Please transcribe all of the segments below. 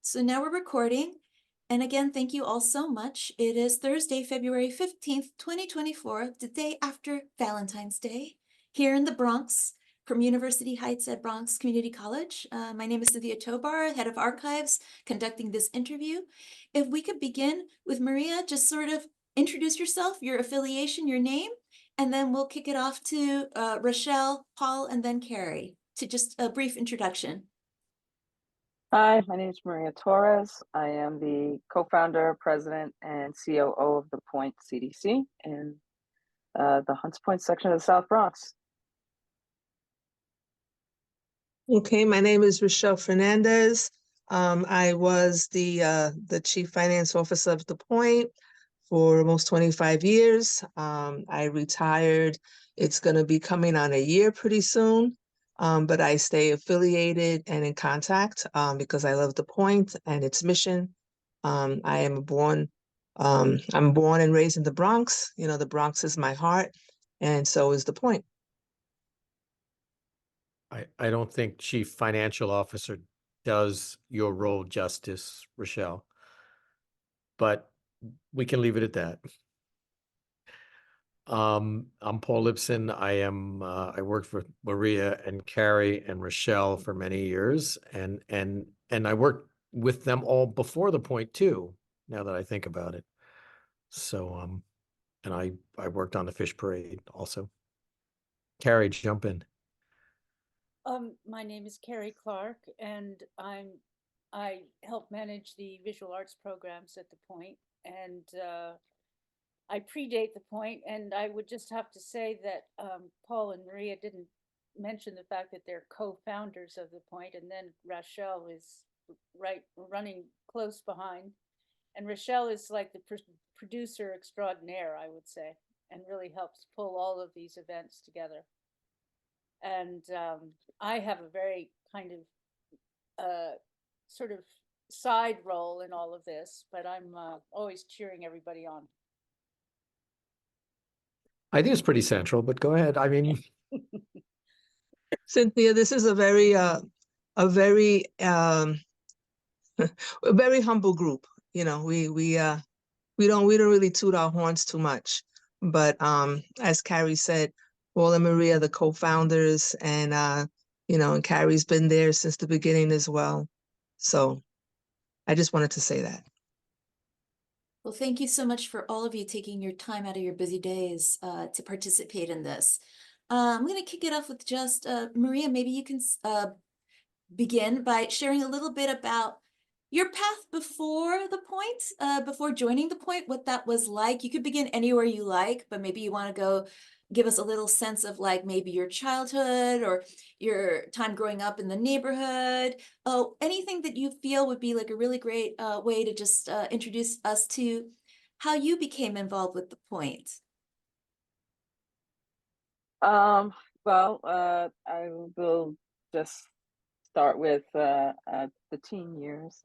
So now we're recording. And again, thank you all so much. It is Thursday, February 15th, 2024, the day after Valentine's Day, here in the Bronx from University Heights at Bronx Community College. My name is Cynthia Tobar, head of archives, conducting this interview. If we could begin with Maria, just sort of introduce yourself, your affiliation, your name, and then we'll kick it off to Rachelle, Paul, and then Carey to just a brief introduction. Hi, my name is Maria Torres. I am the co-founder, president, and COO of the Point CDC in the Hunts Point section of the South Bronx. Okay, my name is Rachelle Fernandez. I was the chief finance officer of the Point for almost 25 years. I retired. It's going to be coming on a year pretty soon. But I stay affiliated and in contact because I love the Point and its mission. I'm born and raised in the Bronx. You know, the Bronx is my heart, and so is the Point. I don't think chief financial officer does your role justice, Rachelle, but we can leave it at that. I'm Paul Lipson. I worked for Maria and Carey and Rachelle for many years, and I worked with them all before the Point too, now that I think about it. So and I worked on the fish parade also. Carey, jump in. My name is Carey Clark, and I help manage the visual arts programs at the Point, and I predate the Point, and I would just have to say that Paul and Maria didn't mention the fact that they're co-founders of the Point, and then Rachelle is running close behind, and Rachelle is like the producer extraordinaire, I would say, and really helps pull all of these events together. And I have a very kind of sort of side role in all of this, but I'm always cheering everybody on. I think it's pretty central, but go ahead. I mean, Cynthia, this is a very a very humble group. You know, we don't really toot our horns too much, but as Carey said, Paul and Maria, the co-founders, and and Carey's been there since the beginning as well. So I just wanted to say that. Well, thank you so much for all of you taking your time out of your busy days to participate in this. I'm going to kick it off with just Maria, maybe you can begin by sharing a little bit about your path before the Point, before joining the Point, what that was like. You could begin anywhere you like, but maybe you want to go give us a little sense of like maybe your childhood or your time growing up in the neighborhood. Oh, anything that you feel would be like a really great way to just introduce us to how you became involved with the Point. Well, I will just start with the teen years.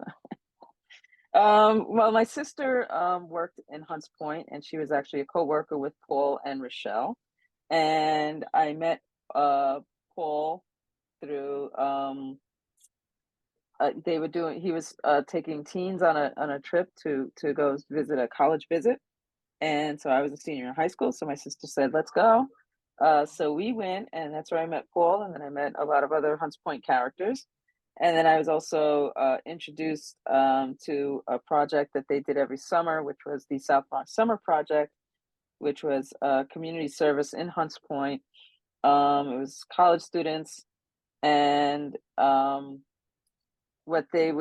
Well, my sister worked in Hunts Point, and she was actually a co-worker with Paul and Rachelle. And I met Paul through he was taking teens on a trip to go visit a college visit. And so I was a senior in high school, so my sister said, let's go. So we went, and that's where I met Paul, and then I met a lot of other Hunts Point characters. And then I was also introduced to a project that they did every summer, which was the South Bronx Summer Project, which was community service in Hunts Point. It was college students, and what they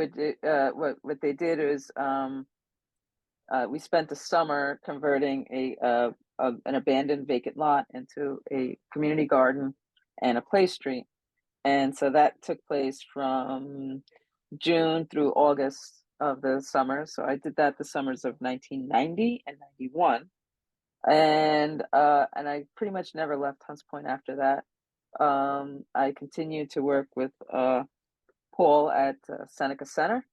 did is we spent the summer converting an abandoned vacant lot into a community garden and a play street. And so that took place from June through August of the summer. So I did that the summers of 1990 and 91. And I pretty much never left Hunts Point after that. I continued to work with Paul at Seneca Center.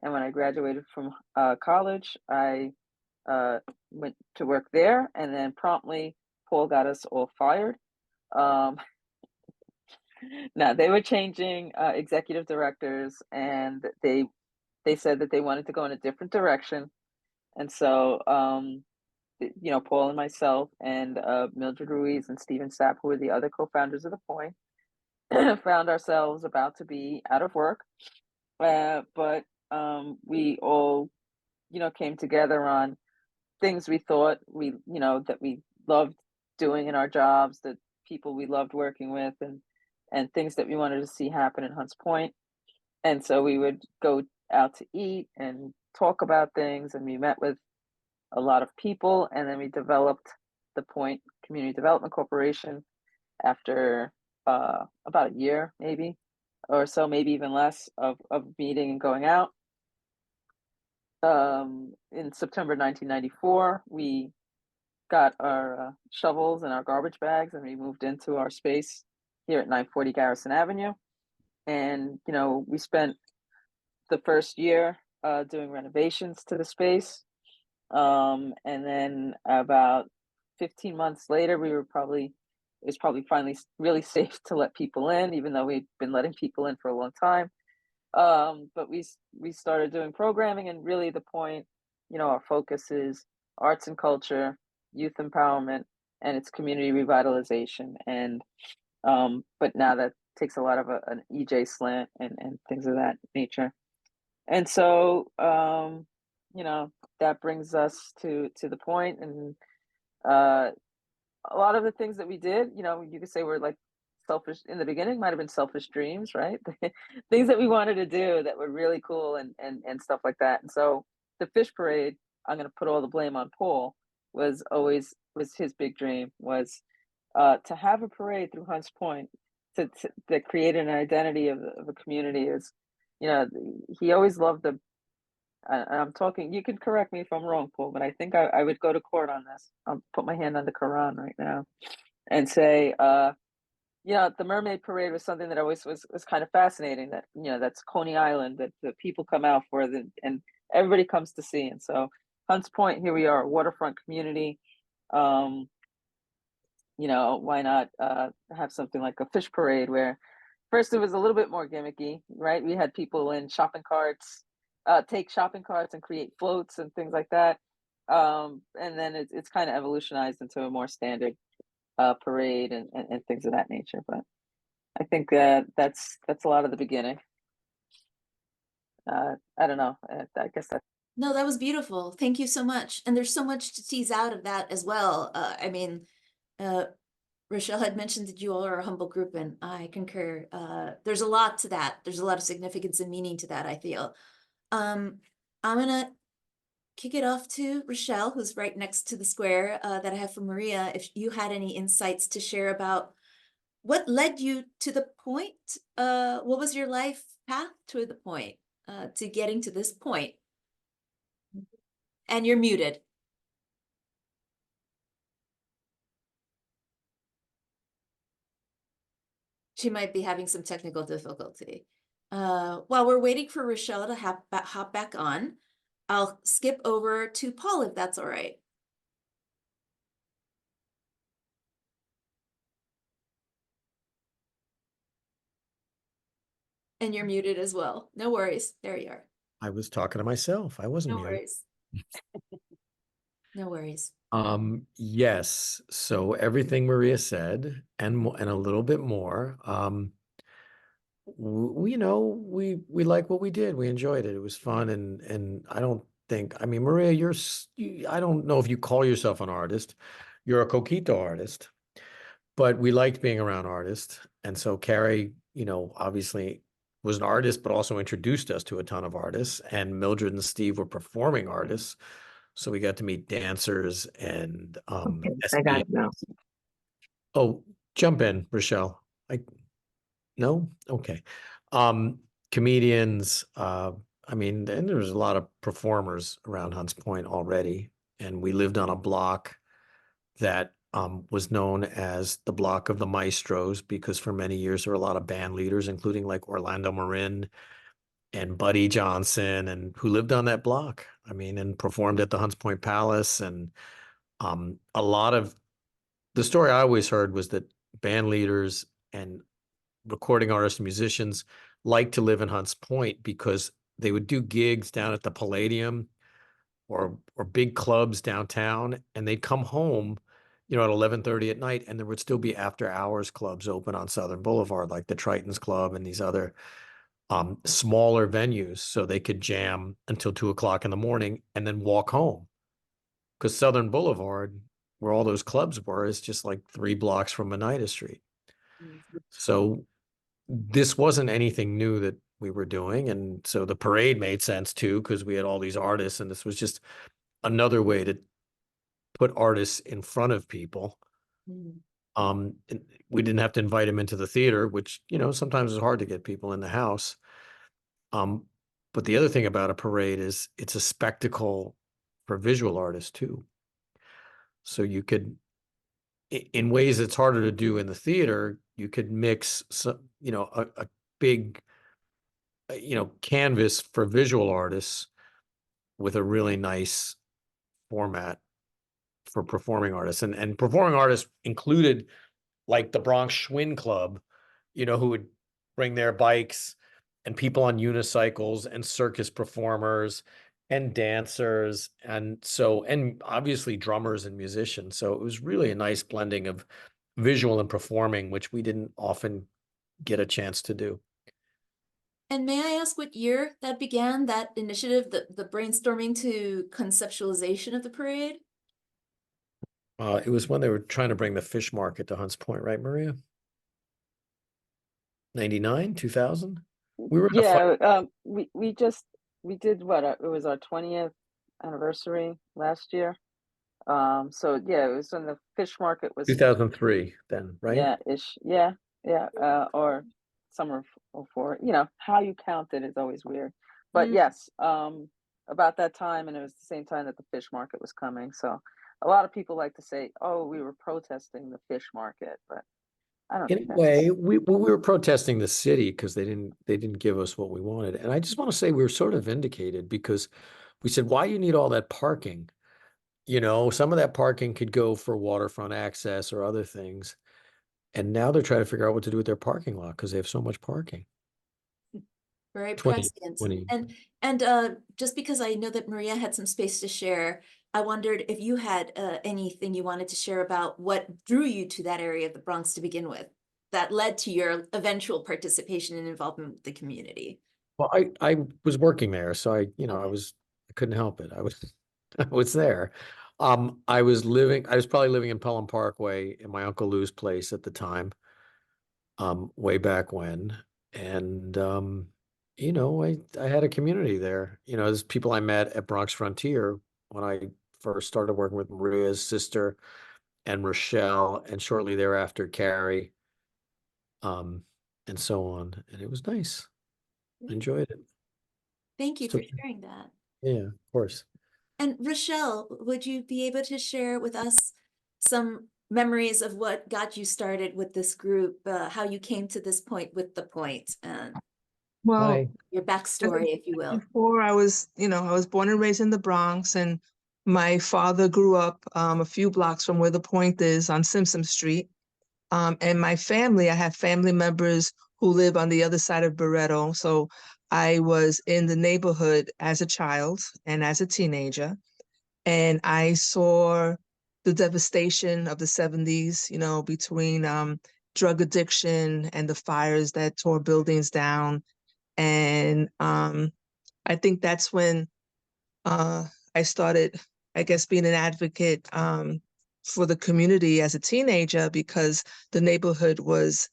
And when I graduated from college, I went to work there, and then promptly Paul got us all fired. Now they were changing executive directors, and they they said that they wanted to go in a different direction. And so, Paul and myself and Mildred Ruiz and Stephen Sapp, who were the other co-founders of the Point, found ourselves about to be out of work. But we all, came together on things we thought that we loved doing in our jobs, that people we loved working with, and things that we wanted to see happen in Hunts Point. And so we would go out to eat and talk about things, and we met with a lot of people, and then we developed the Point Community Development Corporation after about a year, maybe, or so, maybe even less, of meeting and going out. In September 1994, we got our shovels and our garbage bags, and we moved into our space here at 940 Garrison Avenue. And, we spent the first year doing renovations to the space. And then about 15 months later, it was probably finally really safe to let people in, even though we'd been letting people in for a long time. But we started doing programming, and really the Point, our focus is arts and culture, youth empowerment, and it's community revitalization. And but now that takes a lot of an EJ slant and things of that nature. And so that brings us to the Point. And a lot of the things that we did, you could say were like selfish in the beginning, might have been selfish dreams, right? Things that we wanted to do that were really cool and stuff like that. And so the fish parade, I'm going to put all the blame on Paul, was his big dream, was to have a parade through Hunts Point that created an identity of a community. Is, he always loved I'm talking, you can correct me if I'm wrong, Paul, but I think I would go to court on this. I'll put my hand on the Quran right now and say, the Mermaid Parade was something that always was kind of fascinating. That, that's Coney Island, that the people come out for, and everybody comes to see. And so Hunts Point, here we are, a waterfront community. Why not have something like a fish parade, where first it was a little bit more gimmicky, right? We had people in shopping carts, take shopping carts and create floats and things like that. And then it's kind of evolutionized into a more standard parade and things of that nature. But I think that's a lot of the beginning. I don't know. I guess that. No, that was beautiful. Thank you so much. And there's so much to tease out of that as well. Rachelle had mentioned that you all are a humble group, and I concur. There's a lot to that. There's a lot of significance and meaning to that, I feel. I'm gonna kick it off to Rachelle, who's right next to the square that I have for Maria. If you had any insights to share about what led you to the Point, what was your life path to the Point, to getting to this point? And you're muted. She might be having some technical difficulty. While we're waiting for Rachelle to hop back on, I'll skip over to Paul, if that's all right. And you're muted as well. No worries. There you are. I was talking to myself. I wasn't No muted. worries. No worries. Yes. So everything Maria said and a little bit more. We like what we did. We enjoyed it. It was fun, and I don't think. I mean, Maria, I don't know if you call yourself an artist. You're a coquito artist, but we liked being around artists, and so Carey, obviously was an artist, but also introduced us to a ton of artists. And Mildred and Steve were performing artists. So we got to meet dancers and Okay, I got it now. Oh, jump in, Rachelle. No? Okay. Comedians, and there was a lot of performers around Hunts Point already. And we lived on a block that was known as the block of the maestros, because for many years there were a lot of band leaders, including like Orlando Marin and Buddy Johnson, and who lived on that block. And performed at the Hunts Point Palace. And a lot of the story I always heard was that band leaders and recording artists and musicians like to live in Hunts Point because they would do gigs down at the Palladium or big clubs downtown, and they'd come home, you know, at 11:30 at night, and there would still be after hours clubs open on Southern Boulevard, like the Triton's Club and these other smaller venues, so they could jam until 2 o'clock in the morning and then walk home. Because Southern Boulevard, where all those clubs were, is just like 3 blocks from Oneida Street. So this wasn't anything new that we were doing. And so the parade made sense too, because we had all these artists, and this was just another way to put artists in front of people. And we didn't have to invite them into the theater, which, you know, sometimes is hard to get people in the house. But the other thing about a parade is it's a spectacle for visual artists too. So you could, in ways it's harder to do in the theater, you could mix some, you know, a big, you know, canvas for visual artists with a really nice format for performing artists. And performing artists included like the Bronx Schwinn Club, you know, who would bring their bikes, and people on unicycles, and circus performers and dancers. And obviously drummers and musicians. So it was really a nice blending of visual and performing, which we didn't often get a chance to do. And may I ask what year that began, that initiative, the brainstorming to conceptualization of the parade? It was when they were trying to bring the fish market to Hunts Point, right, Maria? 99, 2000? We were in a fight. Yeah, we did what, it was our 20th anniversary last year. So yeah, it was when the fish market was 2003 then, right? yeah, ish, yeah, or summer of 04. You know, how you count it is always weird. But yes, about that time, and it was the same time that the fish market was coming. So a lot of people like to say, "Oh, we were protesting the fish market," but I don't In think a that's way, we were protesting the city because they didn't give us what we wanted. And I just want to say we were sort of vindicated, because we said, why you need all that parking? You know, some of that parking could go for waterfront access or other things. And now they're trying to figure out what to do with their parking lot because they have so much parking. Very 20. prescient. And just because I know that Maria had some space to share, I wondered if you had anything you wanted to share about what drew you to that area of the Bronx to begin with, that led to your eventual participation and involvement with the community. Well, I was working there, so I Okay. I couldn't help it. I was there. I was probably living in Pelham Parkway in my Uncle Lou's place at the time, way back when. And you know, I had a community there. You know, there's people I met at Bronx Frontier when I first started working with Maria's sister and Rachelle, and shortly thereafter Carey, and so on. And it was nice. I enjoyed it. Thank you So, for sharing that. yeah, of course. And Rachelle, would you be able to share with us some memories of what got you started with this group, how you came to this point with the point, and Well, Hi. your as I backstory, if you will? before, I was born and raised in the Bronx, and my father grew up a few blocks from where the point is on Simpson Street. And my family, I have family members who live on the other side of Barretto. So I was in the neighborhood as a child and as a teenager, and I saw the devastation of the 70s, you know, between drug addiction and the fires that tore buildings down. And I think that's when I started, I guess, being an advocate for the community as a teenager, because the neighborhood was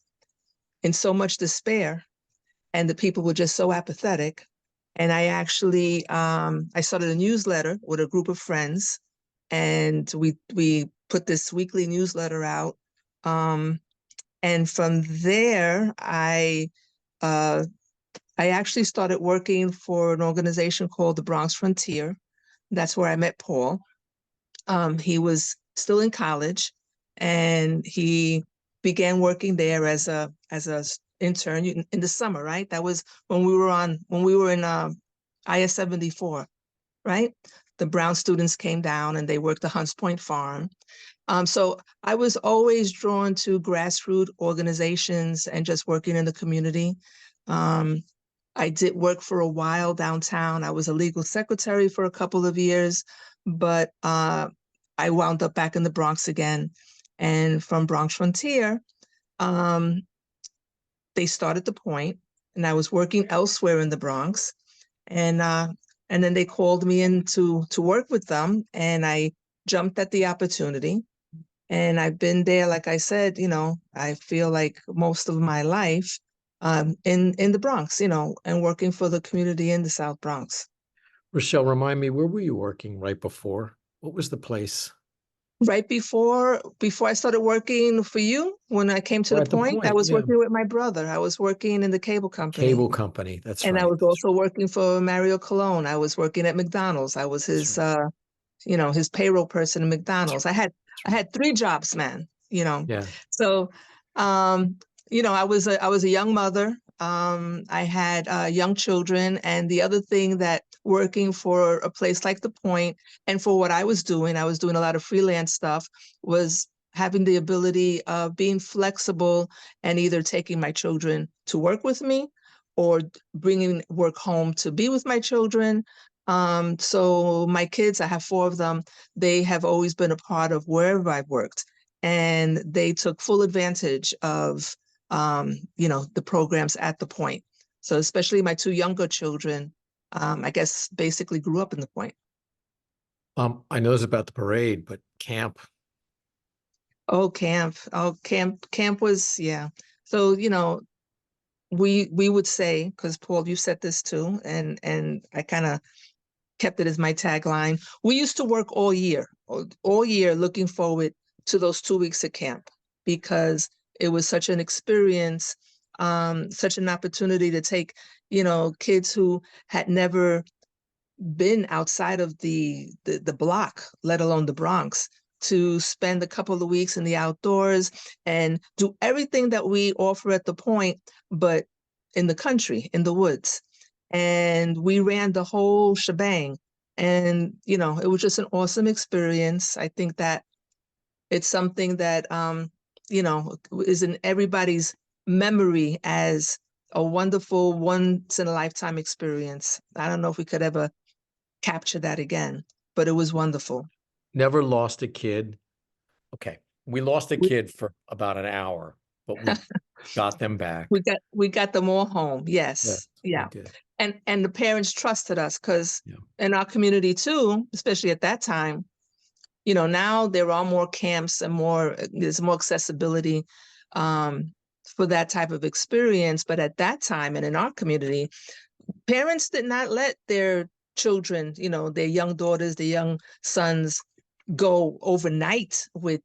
in so much despair and the people were just so apathetic. And I actually, I started a newsletter with a group of friends, and we put this weekly newsletter out. And from there, I actually started working for an organization called the Bronx Frontier. That's where I met Paul. He was still in college, and he began working there as a intern in the summer, right? That was when we were in IS 74, right? The Brown students came down and they worked the Hunts Point farm. So I was always drawn to grassroots organizations and just working in the community. I did work for a while downtown. I was a legal secretary for a couple of years, but I wound up back in the Bronx again. And from Bronx Frontier, they started the point, and I was working elsewhere in the Bronx. And then they called me in to work with them, and I jumped at the opportunity. And I've been there, like I said, I feel like most of my life in the Bronx, and working for the community in the South Bronx. Rachelle, remind me, where were you working right before? What was the place? Right before I started working for you, when I came to We're the at the point, I point, was yeah. working with my brother. I was working in the cable company. Cable company, that's And right. I was also working for Mario Colon. I was working at McDonald's. I was his right. his payroll person in McDonald's. I had 3 jobs, man, Yeah. So, I was a young mother. I had young children, and the other thing that working for a place like The Point, and for what I was doing a lot of freelance stuff, was having the ability of being flexible and either taking my children to work with me or bringing work home to be with my children. So my kids, I have 4 of them. They have always been a part of wherever I've worked, and they took full advantage of the programs at The Point. So especially my 2 younger children, I guess basically grew up in The Point. I know it's about the parade, but camp. Oh, camp. Oh, camp was, yeah. So, we would say, because Paul, you said this too, and I kind of kept it as my tagline. We used to work all year looking forward to those 2 weeks at camp, because it was such an experience, such an opportunity to take, kids who had never been outside of the block, let alone the Bronx, to spend a couple of weeks in the outdoors and do everything that we offer at The Point, but in the country, in the woods. And we ran the whole shebang. And, it was just an awesome experience. I think that it's something that, is in everybody's memory as a wonderful once in a lifetime experience. I don't know if we could ever capture that again, but it was wonderful. Never lost a kid. Okay. We lost a We- kid for about an hour, but we got them back. We got them all home. Yes. Yes, Yeah. we did. And the parents trusted us, because Yeah. in our community too, especially at that time, now there are more camps and there's more accessibility for that type of experience. But at that time, and in our community, parents did not let their children, their young daughters, their young sons, go overnight with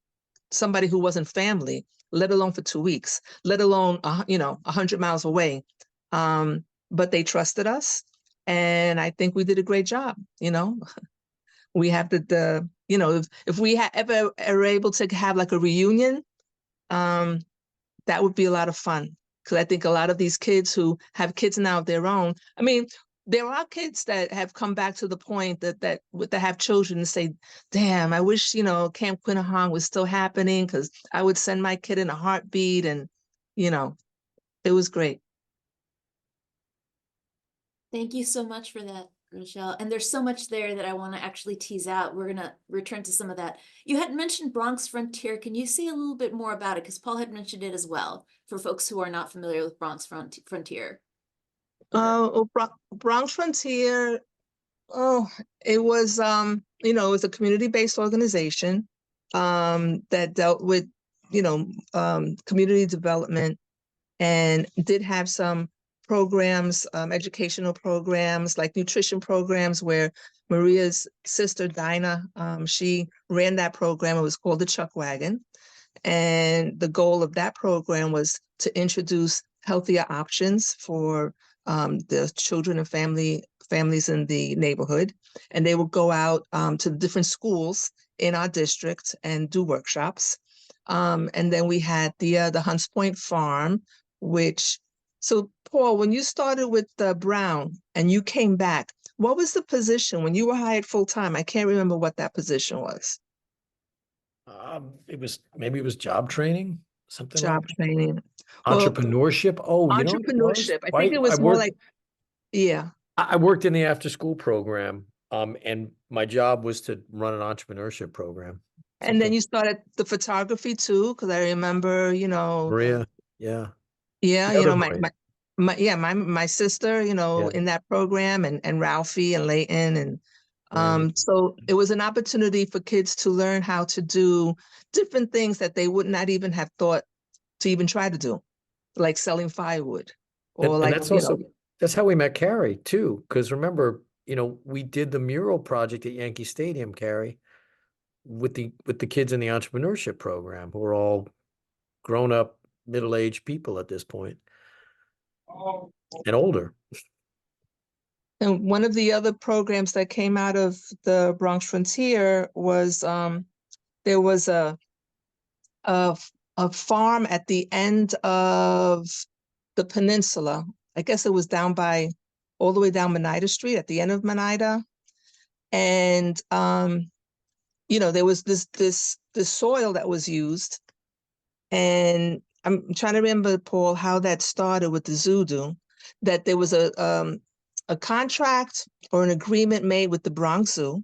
somebody who wasn't family, let alone for 2 weeks, let alone 100 miles away. But they trusted us, and I think we did a great job. We have if we ever are able to have like a reunion, that would be a lot of fun, because I think a lot of these kids who have kids now of their own, I mean, there are kids that have come back to The Point that have children and say, damn, I wish, Camp Quinahong was still happening, because I would send my kid in a heartbeat. And, it was great. Thank you so much for that, Rachelle. And there's so much there that I want to actually tease out. We're going to return to some of that. You had mentioned Bronx Frontier. Can you say a little bit more about it? Because Paul had mentioned it as well, for folks who are not familiar with Bronx Frontier. Bronx Frontier, it was, it was a community-based organization that dealt with, community development, and did have some programs, educational programs, like nutrition programs, where Maria's sister, Dinah, she ran that program. It was called the Chuck Wagon. And the goal of that program was to introduce healthier options for the children and families in the neighborhood. And they would go out to the different schools in our district and do workshops. And then we had the Hunts Point Farm, so Paul, when you started with Brown and you came back, what was the position when you were hired full time? I can't remember what that position was. It was job training, something Job like training. Well, entrepreneurship. Oh, entrepreneurship. I think it was I more worked, like Yeah. I worked in the after-school program, and my job was to run an entrepreneurship program. And then Something, you started the photography too, because I remember, Maria, yeah, yeah, the other my, Maria, my sister, yeah. in that program, and Ralphie and Leighton, and Randy. so it was an opportunity for kids to learn how to do different things that they would not even have thought to even try to do, like selling firewood, or And like, that's also, that's how we met Carey too, because remember, we did the mural project at Yankee Stadium, Carey, with the kids in the entrepreneurship program, who are all grown-up, middle-aged people at this point, and older. And one of the other programs that came out of the Bronx Frontier was there was a a farm at the end of the peninsula. I guess it was down by all the way down Monida Street at the end of Monida. And there was this soil that was used. And I'm trying to remember, Paul, how that started with the Zudu, that there was a contract or an agreement made with the Bronx Zoo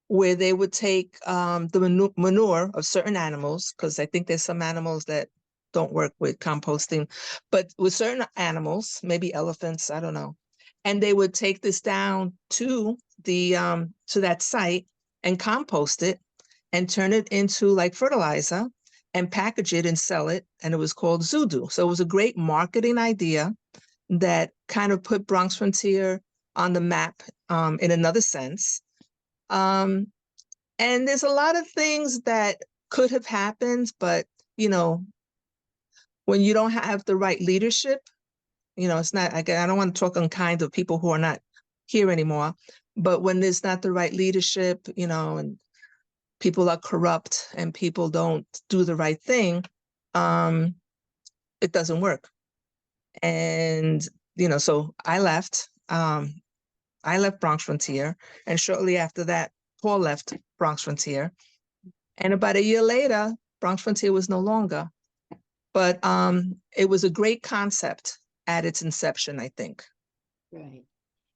where they would take the manure of certain animals, because I think there's some animals that don't work with composting, but with certain animals, maybe elephants, I don't know. And they would take this down to to that site and compost it and turn it into like fertilizer and package it and sell it. And it was called Zudu. So it was a great marketing idea that kind of put Bronx Frontier on the map in another sense. And there's a lot of things that could have happened, but when you don't have the right leadership, it's not, I don't want to talk unkind of people who are not here anymore, but when there's not the right leadership, and people are corrupt and people don't do the right thing, it doesn't work. And, so I left Bronx Frontier, and shortly after that, Paul left Bronx Frontier. And about a year later, Bronx Frontier was no longer. But it was a great concept at its inception, I think. Right.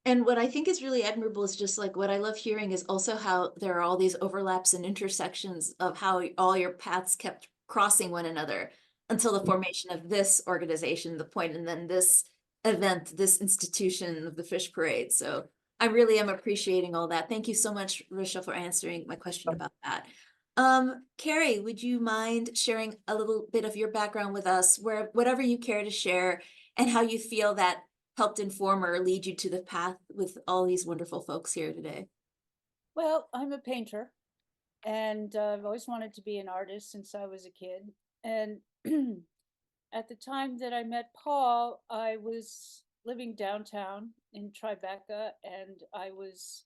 And what I think is really admirable is just like what I love hearing is also how there are all these overlaps and intersections of how all your paths kept crossing one another until the formation of this organization, the point, and then this event, this institution of the fish parade. So I really am appreciating all that. Thank you so much, Rachelle, for answering my question about that. Carey, would you mind sharing a little bit of your background with us, whatever you care to share, and how you feel that helped inform or lead you to the path with all these wonderful folks here today? Well, I'm a painter, and I've always wanted to be an artist since I was a kid. And at the time that I met Paul, I was living downtown in Tribeca, and I was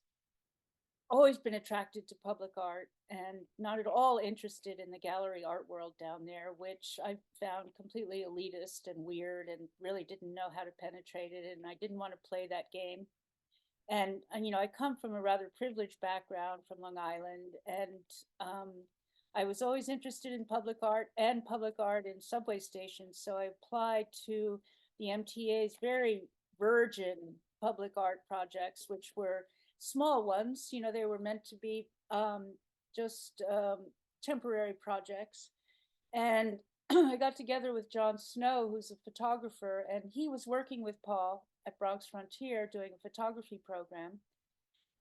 always been attracted to public art and not at all interested in the gallery art world down there, which I found completely elitist and weird and really didn't know how to penetrate it. And I didn't want to play that game. And I come from a rather privileged background from Long Island, and I was always interested in public art in subway stations. So I applied to the MTA's very virgin public art projects, which were small ones. They were meant to be just temporary projects. And I got together with John Snow, who's a photographer, and he was working with Paul at Bronx Frontier doing a photography program.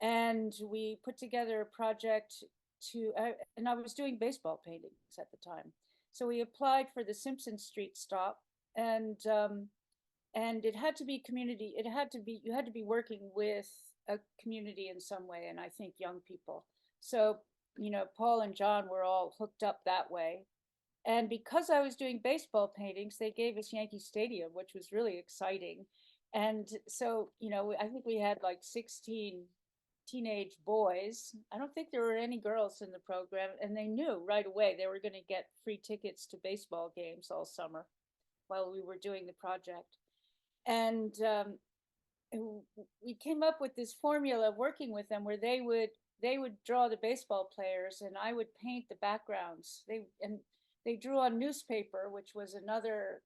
And we put together a project and I was doing baseball paintings at the time. So we applied for the Simpson Street stop, and it had to be community. You had to be working with a community in some way, and I think young people. So, Paul and John were all hooked up that way. And because I was doing baseball paintings, they gave us Yankee Stadium, which was really exciting. And so, I think we had like 16 teenage boys. I don't think there were any girls in the program, and they knew right away they were going to get free tickets to baseball games all summer while we were doing the project. And we came up with this formula working with them where they would draw the baseball players and I would paint the backgrounds. They drew on newspaper, which was another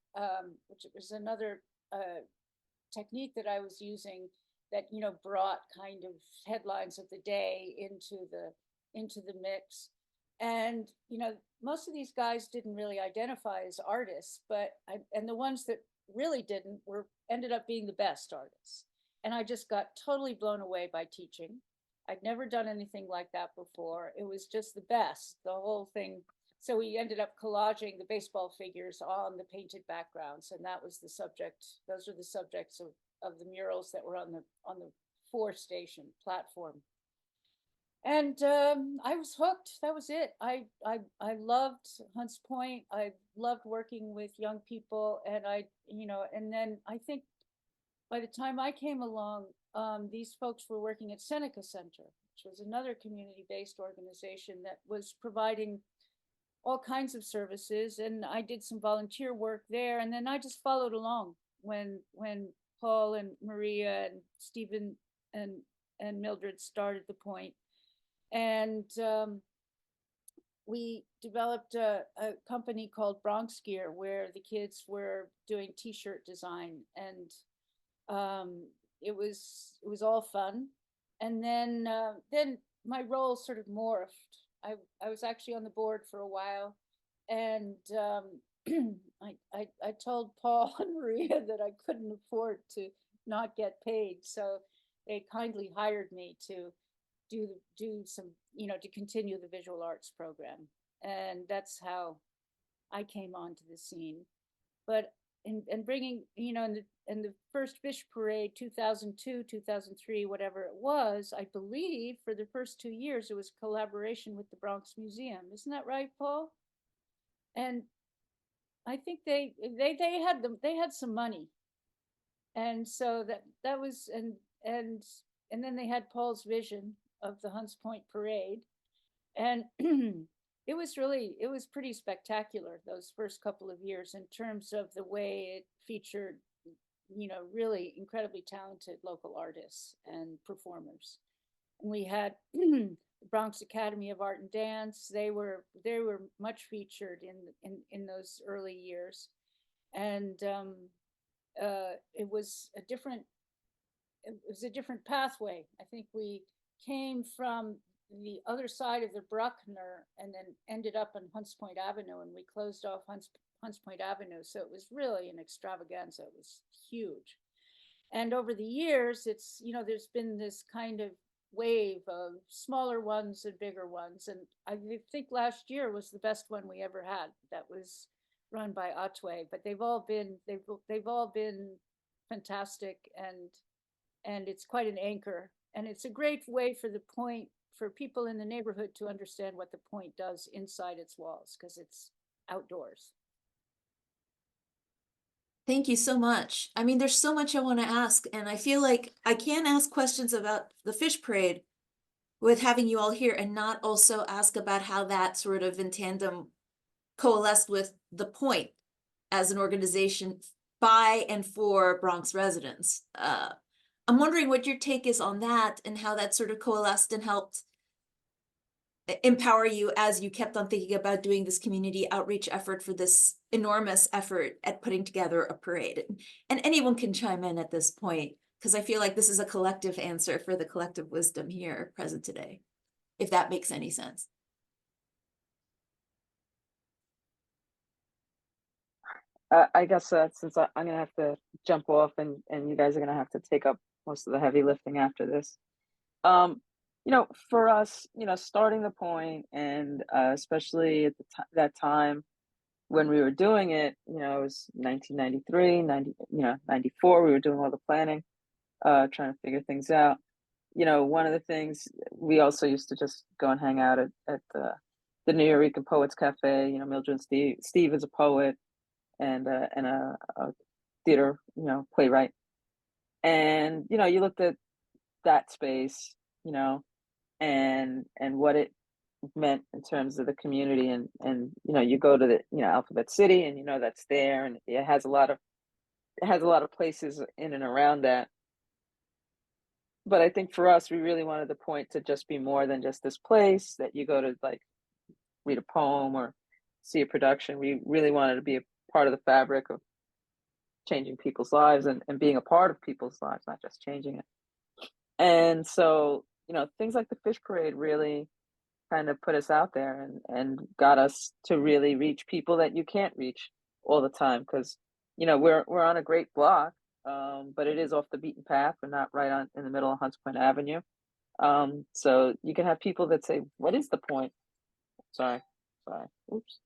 technique that I was using that, you know, brought kind of headlines of the day into the mix. And, you know, most of these guys didn't really identify as artists, and the ones that really didn't ended up being the best artists. And I just got totally blown away by teaching. I'd never done anything like that before. It was just the best, the whole thing. So we ended up collaging the baseball figures on the painted backgrounds, and that was the subject. Those are the subjects of the murals that were on the 4-station platform. And I was hooked. That was it. I loved Hunts Point. I loved working with young people, and and then I think by the time I came along, these folks were working at Seneca Center, which was another community-based organization that was providing all kinds of services. And I did some volunteer work there. And then I just followed along when Paul and Maria and Stephen and Mildred started the Point. And we developed a company called Bronx Gear, where the kids were doing t-shirt design, and it was all fun. And then my role sort of morphed. I was actually on the board for a while, and I told Paul and Maria that I couldn't afford to not get paid, so they kindly hired me to do some, to continue the visual arts program, and that's how I came onto the scene. But and bringing, in the first Fish Parade, 2002, 2003, whatever it was, I believe for the first 2 years, it was collaboration with the Bronx Museum. Isn't that right, Paul? And I think they had some money. And so that was, and then they had Paul's vision of the Hunts Point Parade. And it was pretty spectacular those first couple of years in terms of the way it featured, really incredibly talented local artists and performers. And we had the Bronx Academy of Art and Dance. They were much featured in those early years. And it was a different pathway. I think we came from the other side of the Bruckner and then ended up on Hunts Point Avenue, and we closed off Hunts Point Avenue. So it was really an extravaganza. It was huge. And over the years, it's, there's been this kind of wave of smaller ones and bigger ones. And I think last year was the best one we ever had. That was run by Otway, but they've all been fantastic, and it's quite an anchor. And it's a great way for the Point, for people in the neighborhood to understand what the Point does inside its walls, because it's outdoors. Thank you so much. I mean, there's so much I want to ask, and I feel like I can't ask questions about the Fish Parade with having you all here and not also ask about how that sort of in tandem coalesced with the Point as an organization by and for Bronx residents. I'm wondering what your take is on that and how that sort of coalesced and helped empower you as you kept on thinking about doing this community outreach effort for this enormous effort at putting together a parade. And anyone can chime in at this point, because I feel like this is a collective answer for the collective wisdom here present today, if that makes any sense. I guess since I'm going to have to jump off and you guys are going to have to take up most of the heavy lifting after this. For us, starting the Point, and especially at that time when we were doing it, it was 1993, 94, we were doing all the planning, trying to figure things out. One of the things, we also used to just go and hang out at the New Eureka Poets Cafe. Mildred and Steve is a poet and a theater, playwright. And, you looked at that space, and what it meant in terms of the community, and you go to the Alphabet City, and that's there, and it has a lot of places in and around that. But I think for us, we really wanted the Point to just be more than just this place that you go to, like, read a poem or see a production. We really wanted to be a part of the fabric of changing people's lives and being a part of people's lives, not just changing it. And so, things like the fish parade really kind of put us out there and got us to really reach people that you can't reach all the time. Cause we're on a great block, but it is off the beaten path. We're not right on in the middle of Hunts Point Avenue. So you can have people that say, what is the point? Sorry. Oops.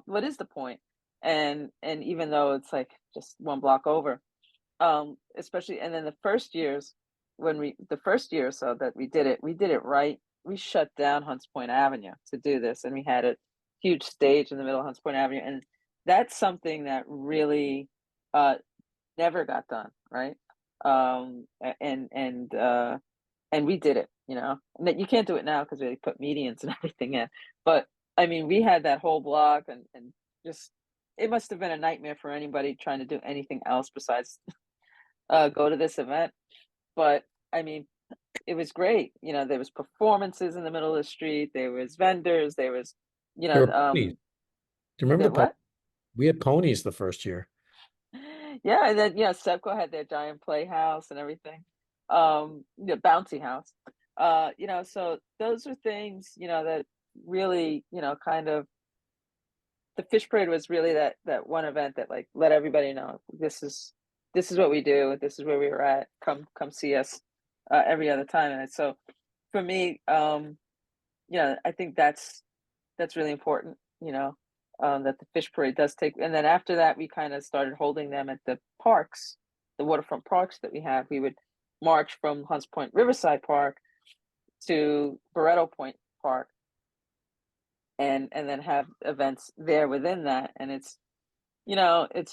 What is the point? And even though it's like just one block over, especially, and then the first year or so that we did it right. We shut down Hunts Point Avenue to do this, and we had a huge stage in the middle of Hunts Point Avenue, and that's something that really never got done, right? And we did it, and that you can't do it now because they put medians and everything in. But I mean, we had that whole block, and just it must have been a nightmare for anybody trying to do anything else besides go to this event. But I mean, it was great. There was performances in the middle of the street. There was vendors. There was, There were ponies. Do you remember the what? We had ponies the first year. Yeah, and then Sevco had their giant playhouse and everything. The bouncy house. So those are things, that really, kind of the fish parade was really that one event that like let everybody know this is what we do. This is where we were at. Come see us every other time. And so for me, I think that's really important, that the fish parade does take. And then after that, we kind of started holding them at the parks, the waterfront parks that we have. We would march from Hunts Point Riverside Park to Barretto Point Park, and then have events there within that. And it's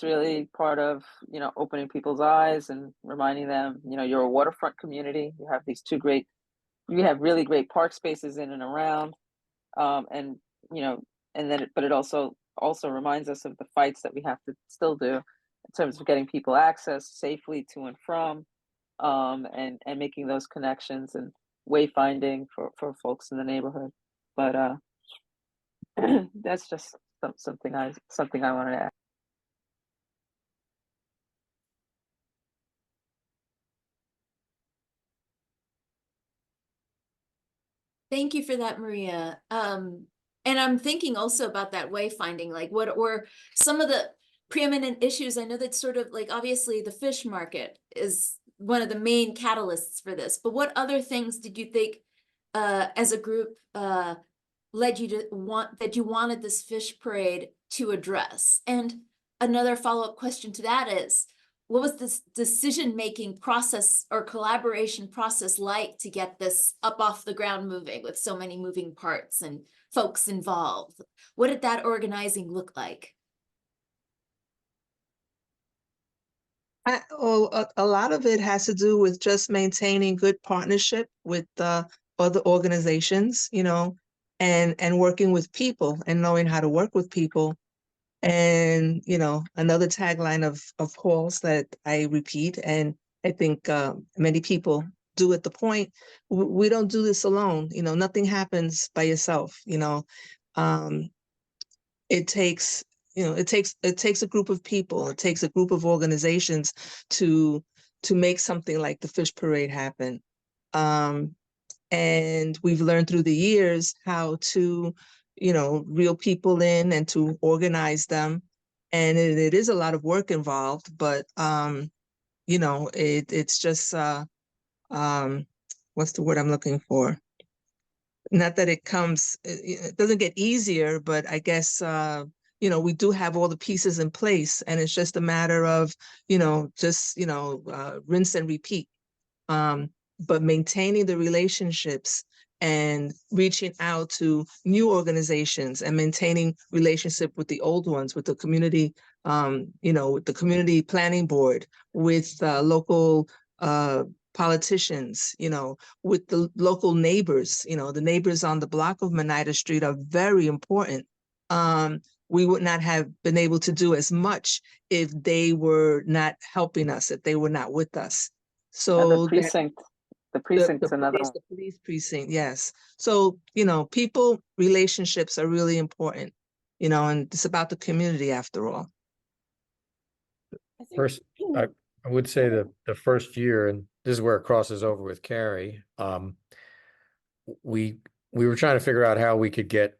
really part of opening people's eyes and reminding them you're a waterfront community. You have you have really great park spaces in and around, and then but it also reminds us of the fights that we have to still do in terms of getting people access safely to and from, and making those connections and wayfinding for folks in the neighborhood. But that's just something I wanted to add. Thank you for that, Maria. And I'm thinking also about that wayfinding, like what were some of the preeminent issues? I know that sort of like, obviously the fish market is one of the main catalysts for this, but what other things did you think as a group led you to wanted this fish parade to address? And another follow-up question to that is, what was this decision-making process or collaboration process like to get this up off the ground moving with so many moving parts and folks involved? What did that organizing look like? A lot of it has to do with just maintaining good partnership with other organizations, and working with people and knowing how to work with people. And, another tagline of Paul's that I repeat, and I think many people do at the point, we don't do this alone. Nothing happens by yourself. It takes, it takes a group of people. It takes a group of organizations to make something like the fish parade happen. And we've learned through the years how to reel people in and to organize them. And it is a lot of work involved, but, it's just, what's the word I'm looking for? Not that it doesn't get easier, but I guess, we do have all the pieces in place, and it's just a matter of, rinse and repeat. But maintaining the relationships and reaching out to new organizations and maintaining relationship with the old ones, with the community, with the community planning board, with local politicians, with the local neighbors, the neighbors on the block of Monida Street are very important. We would not have been able to do as much if they were not helping us, if they were not with us. So the precinct's another one. The police precinct, yes. So, people, relationships are really important, and it's about the community after all. I think- First, I would say that the first year, and this is where it crosses over with Carey. We were trying to figure out how we could get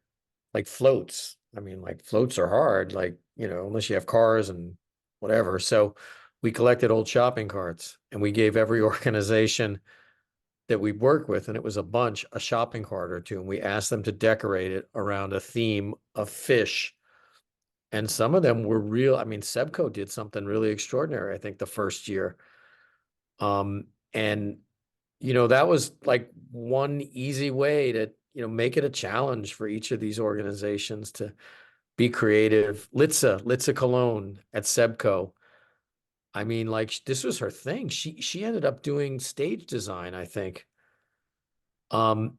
like floats. I mean, like floats are hard, like, you know, unless you have cars and whatever. So we collected old shopping carts and we gave every organization that we work with, and it was a bunch, a shopping cart or two, and we asked them to decorate it around a theme of fish. And some of them were real. I mean, Sebco did something really extraordinary, I think, the first year. And you know, that was like one easy way to, you know, make it a challenge for each of these organizations to be creative. Litsa Cologne at Sebco. I mean, like this was her thing. She ended up doing stage design, I think. And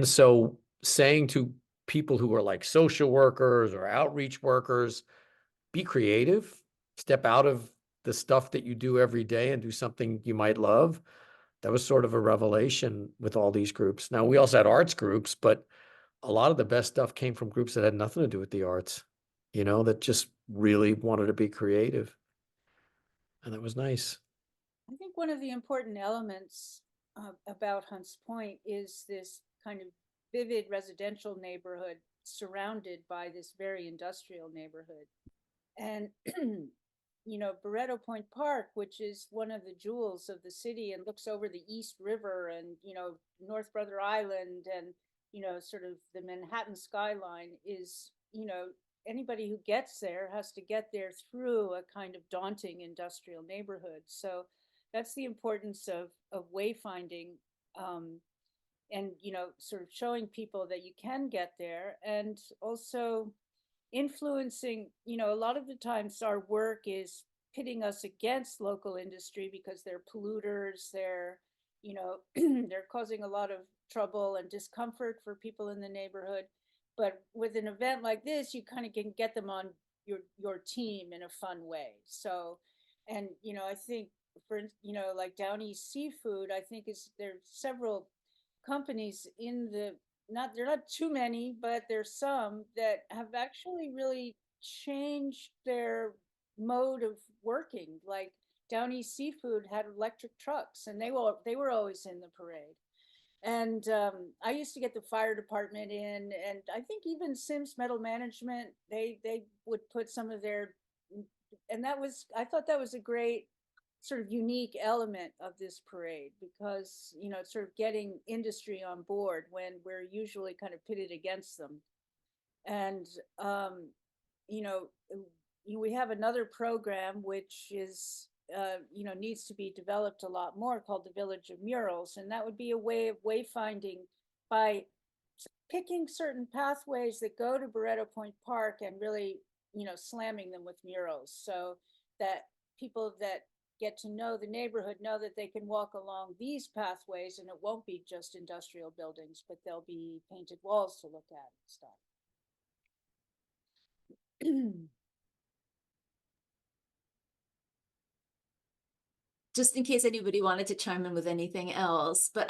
so saying to people who are like social workers or outreach workers, be creative, step out of the stuff that you do every day and do something you might love. That was sort of a revelation with all these groups. Now, we also had arts groups, but a lot of the best stuff came from groups that had nothing to do with the arts, you know, that just really wanted to be creative. And that was nice. I think one of the important elements about Hunts Point is this kind of vivid residential neighborhood surrounded by this very industrial neighborhood. And, you know, Barretto Point Park, which is one of the jewels of the city and looks over the East River and, you know, North Brother Island and, you know, sort of the Manhattan skyline is, you know, anybody who gets there has to get there through a kind of daunting industrial neighborhood. So that's the importance of wayfinding, and, you know, sort of showing people that you can get there, and also influencing, you know, a lot of the times our work is pitting us against local industry because they're polluters, they're, you know, they're causing a lot of trouble and discomfort for people in the neighborhood. But with an event like this, you kind of can get them on your team in a fun way. So, and, you know, I think for, you know, like Down East Seafood, I think there's several companies in the, not, there are not too many, but there's some that have actually really changed their mode of working. Like Down East Seafood had electric trucks, and they were always in the parade. And I used to get the fire department in, and I think even Sims Metal Management, they would put some of their, and that was, I thought that was a great sort of unique element of this parade, because, you know, it's sort of getting industry on board when we're usually kind of pitted against them. And, you know, we have another program which is, you know, needs to be developed a lot more, called the Village of Murals. And that would be a way of wayfinding by picking certain pathways that go to Barretto Point Park and really, you know, slamming them with murals, so that people that get to know the neighborhood know that they can walk along these pathways and it won't be just industrial buildings, but there'll be painted walls to look at and stuff. Just in case anybody wanted to chime in with anything else, but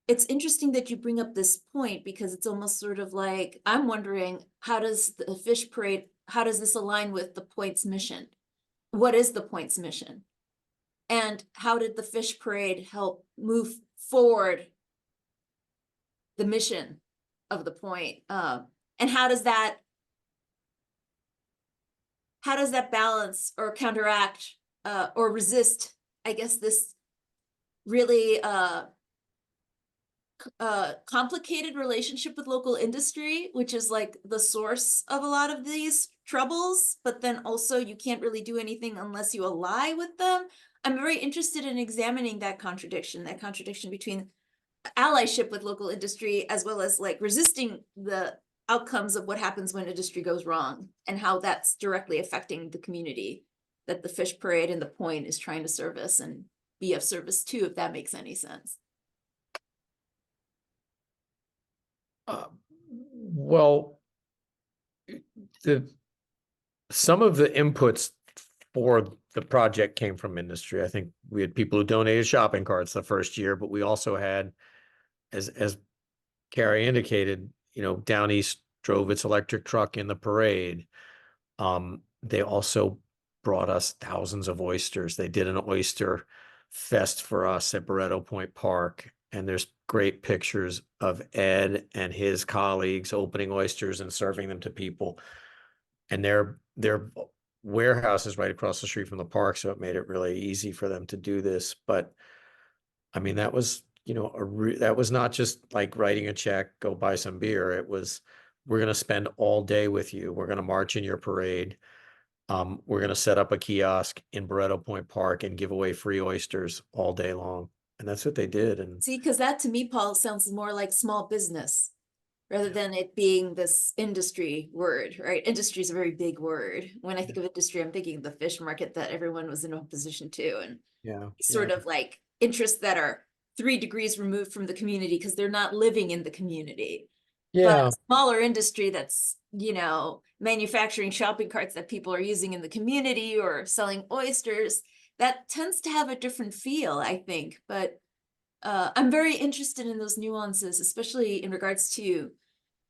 it's interesting that you bring up this point, because it's almost sort of like, I'm wondering, how does the fish parade, how does this align with the Point's mission? What is the Point's mission? And how did the fish parade help move forward the mission of the Point? And how does that balance or counteract or resist, I guess, this really complicated relationship with local industry, which is like the source of a lot of these troubles, but then also you can't really do anything unless you ally with them. I'm very interested in examining that contradiction between allyship with local industry as well as like resisting the outcomes of what happens when industry goes wrong, and how that's directly affecting the community that the fish parade and the Point is trying to service and be of service to, if that makes any sense. Well, some of the inputs for the project came from industry. I think we had people who donated shopping carts the first year, but we also had, as Carey indicated, you know, Down East drove its electric truck in the parade. They also brought us thousands of oysters. They did an oyster fest for us at Barretto Point Park. And there's great pictures of Ed and his colleagues opening oysters and serving them to people. And their warehouse is right across the street from the park, so it made it really easy for them to do this. But I mean, that was, that was not just like writing a check, go buy some beer. It was, we're going to spend all day with you. We're going to march in your parade. We're going to set up a kiosk in Barretto Point Park and give away free oysters all day long. And that's what they did. And See, because that to me, Paul, sounds more like small business rather than it being this industry word, right? Industry is a very big word. When I think of industry, I'm thinking of the fish market that everyone was in opposition to, and yeah, sort of like interests that are 3 degrees removed from the community because they're not living in the community. yeah, But smaller industry that's, manufacturing shopping carts that people are using in the community or selling oysters, that tends to have a different feel, I think. But I'm very interested in those nuances, especially in regards to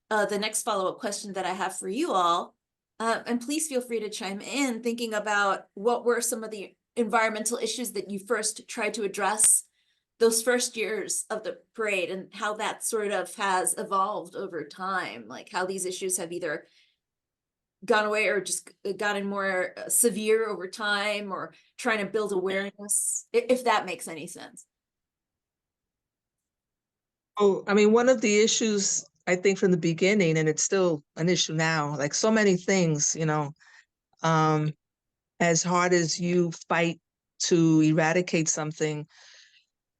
the next follow-up question that I have for you all. And please feel free to chime in, thinking about what were some of the environmental issues that you first tried to address those first years of the parade, and how that sort of has evolved over time, like how these issues have either gone away or just gotten more severe over time, or trying to build awareness, if that makes any sense. Oh, I mean, one of the issues, I think from the beginning, and it's still an issue now, like so many things, as hard as you fight to eradicate something,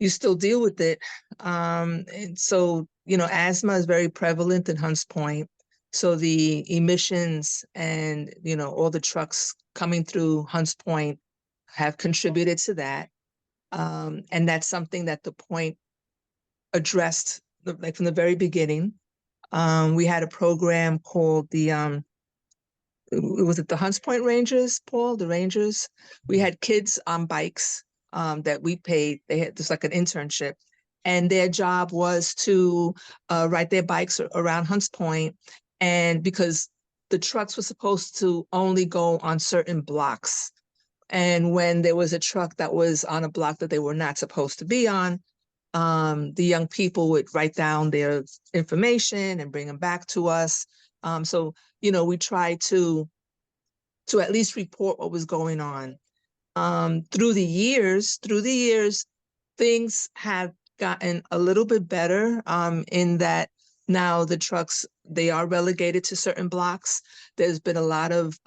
you still deal with it. And so, asthma is very prevalent in Hunts Point. So the emissions and, all the trucks coming through Hunts Point have contributed to that. And that's something that the Point addressed like from the very beginning. We had a program called was it the Hunts Point Rangers, Paul? The Rangers? We had kids on bikes that we paid. They had just like an internship, and their job was to ride their bikes around Hunts Point. And because the trucks were supposed to only go on certain blocks, and when there was a truck that was on a block that they were not supposed to be on, the young people would write down their information and bring them back to us. So, we tried to at least report what was going on. Through the years, things have gotten a little bit better in that now the trucks, they are relegated to certain blocks. There's been a lot of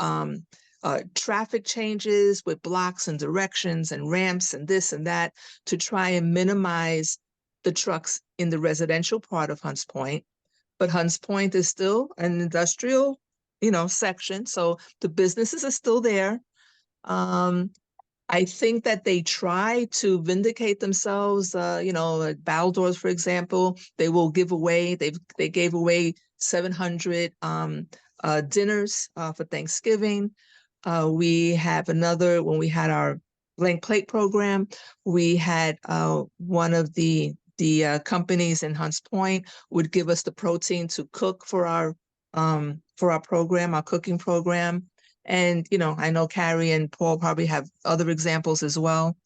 traffic changes with blocks and directions and ramps and this and that to try and minimize the trucks in the residential part of Hunts Point. But Hunts Point is still an industrial, section. So the businesses are still there. I think that they try to vindicate themselves, like Baldor's, for example, they will give away, they gave away 700 dinners for Thanksgiving. We have another, when we had our blank plate program, we had one of the companies in Hunts Point would give us the protein to cook for our program, our cooking program. And, I know Carey and Paul probably have other examples as well.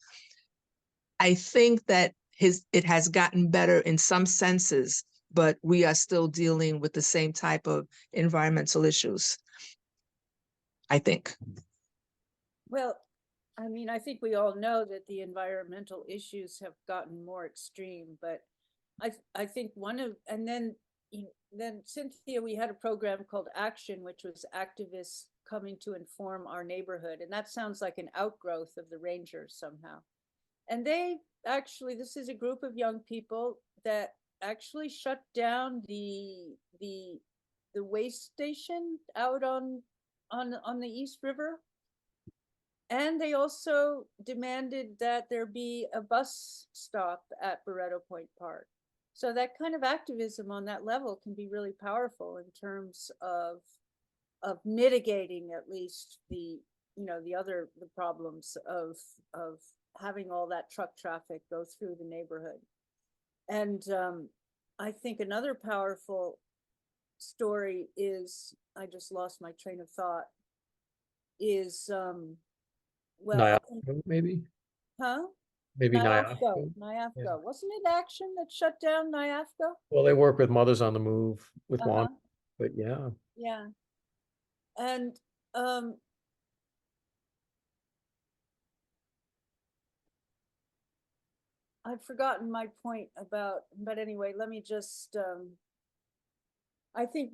I think that it has gotten better in some senses, but we are still dealing with the same type of environmental issues, I think. Well, I mean, I think we all know that the environmental issues have gotten more extreme, but I think and then Cynthia, we had a program called Action, which was activists coming to inform our neighborhood. And that sounds like an outgrowth of the Rangers somehow. And this is a group of young people that actually shut down the waste station out on the East River. And they also demanded that there be a bus stop at Barretto Point Park. So that kind of activism on that level can be really powerful in terms of mitigating at least the problems of having all that truck traffic go through the neighborhood. And I think another powerful story is, I just lost my train of thought, is well, Nyafco, maybe? huh? Maybe NIAFCO, Nyafco? Yeah. NIAFCO. Wasn't it Action that shut down NIAFCO? Well, they work with Mothers on the Move with Uh-huh. one, but yeah. Yeah. And I've forgotten my point about, but anyway, let me just I think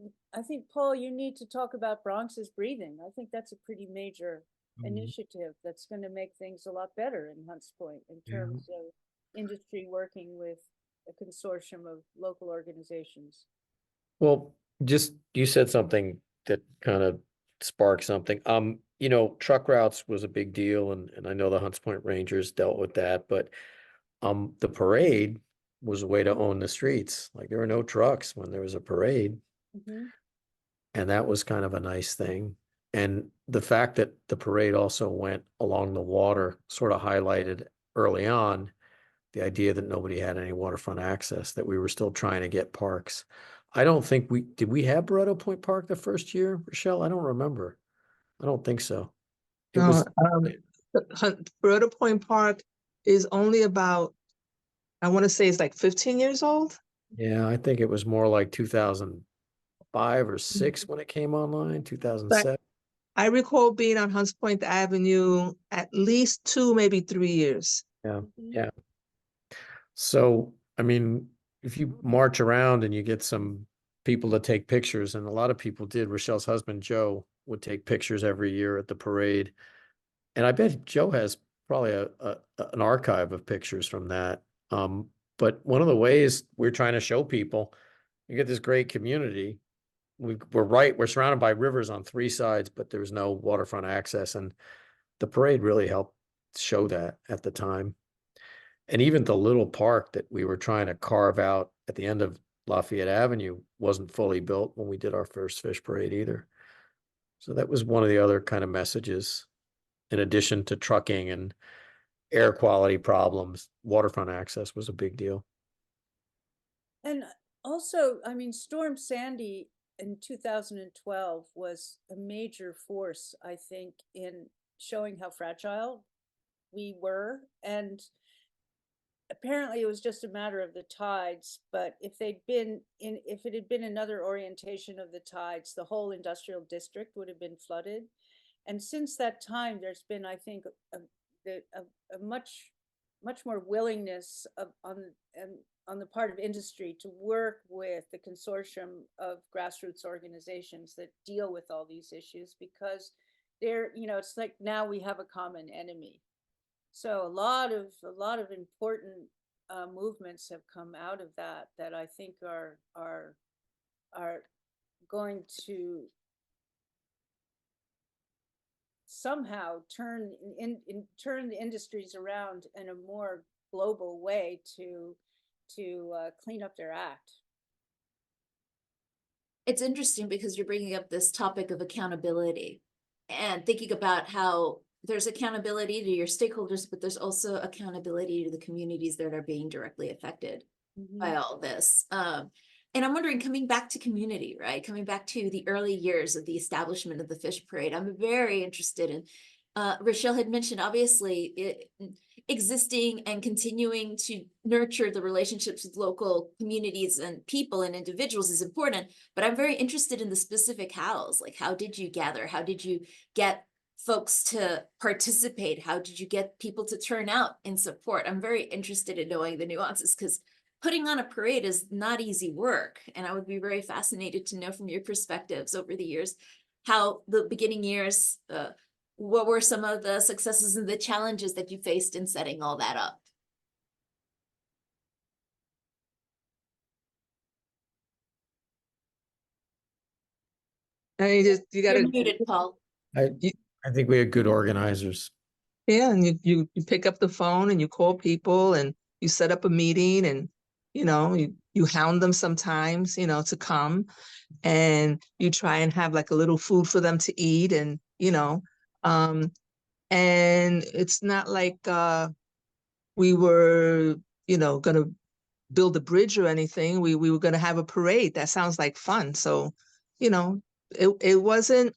Paul, you need to talk about Bronx is breathing. I think that's a pretty major initiative that's going to make things a lot better in Hunts Point in Yeah. terms of industry working with a consortium of local organizations. Well, just you said something that kind of sparked something. You know, truck routes was a big deal, and I know the Hunts Point Rangers dealt with that, but the parade was a way to own the streets. Like there were no trucks when there was a parade, Mhm. and that was kind of a nice thing. And the fact that the parade also went along the water sort of highlighted early on the idea that nobody had any waterfront access, that we were still trying to get parks. I don't think did we have Barretto Point Park the first year, Rochelle? I don't remember. I don't think so. It No, was, Broder Point Park is only about, I want to say it's like 15 years old. yeah, I think it was more like 2005 or 6 when it came online, 2007. I recall being on Hunts Point Avenue at least 2, maybe 3 years. Yeah, Mhm. yeah. So, I mean, if you march around and you get some people to take pictures, and a lot of people did, Rochelle's husband, Joe, would take pictures every year at the parade. And I bet Joe has probably an archive of pictures from that. But one of the ways we're trying to show people, you get this great community. We're surrounded by rivers on 3 sides, but there's no waterfront access. And the parade really helped show that at the time. And even the little park that we were trying to carve out at the end of Lafayette Avenue wasn't fully built when we did our first fish parade either. So that was one of the other kind of messages, in addition to trucking and air quality problems, waterfront access was a big deal. And also, I mean, Storm Sandy in 2012 was a major force, I think, in showing how fragile we were. And apparently it was just a matter of the tides, but if it had been another orientation of the tides, the whole industrial district would have been flooded. And since that time, there's been, I think, a much more willingness on the part of industry to work with the consortium of grassroots organizations that deal with all these issues, because it's like now we have a common enemy. So a lot of important movements have come out of that I think are going to somehow turn the industries around in a more global way to clean up their act. It's interesting because you're bringing up this topic of accountability and thinking about how there's accountability to your stakeholders, but there's also accountability to the communities that are being directly affected by all this. And I'm wondering, coming back to community, right? Coming back to the early years of the establishment of the fish parade, I'm very interested in, Rachelle had mentioned, obviously, existing and continuing to nurture the relationships with local communities and people and individuals is important, but I'm very interested in the specific hows. Like, how did you gather? How did you get folks to participate? How did you get people to turn out in support? I'm very interested in knowing the nuances, because putting on a parade is not easy work. And I would be very fascinated to know from your perspectives over the years, how the beginning years, what were some of the successes and the challenges that you faced in setting all that up? I mean, you You're gotta, muted, Paul. I think we had good organizers. yeah, and you pick up the phone and you call people and you set up a meeting, and you hound them sometimes, to come, and you try and have like a little food for them to eat, and and it's not like we were gonna build a bridge or anything. We were gonna have a parade. That sounds like fun. So it wasn't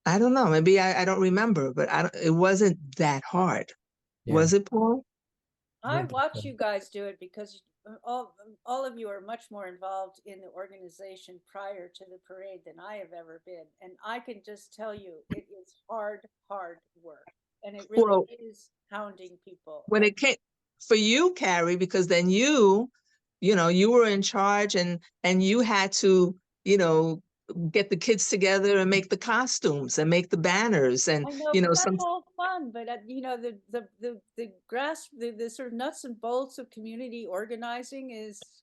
I don't know, maybe I don't remember, but it wasn't that hard. Yeah. Was it, Paul? I I don't think watch so. you guys do it because all of you are much more involved in the organization prior to the parade than I have ever been. And I can just tell you, it is hard work. And it really Well, is hounding people. when And it came for you, Carrie, because then you were in charge and you had to, get the kids together and make the costumes and make the banners and, I know, but some, that's all fun. But the sort of nuts and bolts of community organizing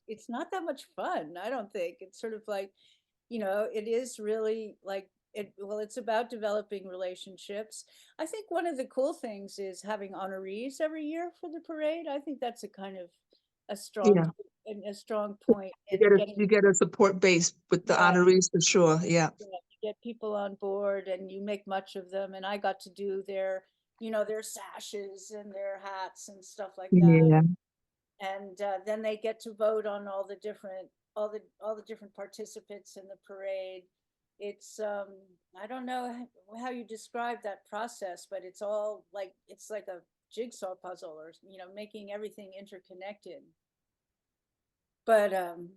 it's not that much fun. I don't think it's sort of like, it is really like it's about developing relationships. I think one of the cool things is having honorees every year for the parade. I think that's a kind of a strong yeah, a strong point you in get a, getting, you get a support base with the yeah, honorees for sure. Yeah. yeah, you get people on board and you make much of them. And I got to do their sashes and their hats and stuff like that. Yeah. And then they get to vote on all the different participants in the parade. It's I don't know how you describe that process, but it's all like it's like a jigsaw puzzle, or making everything interconnected. But and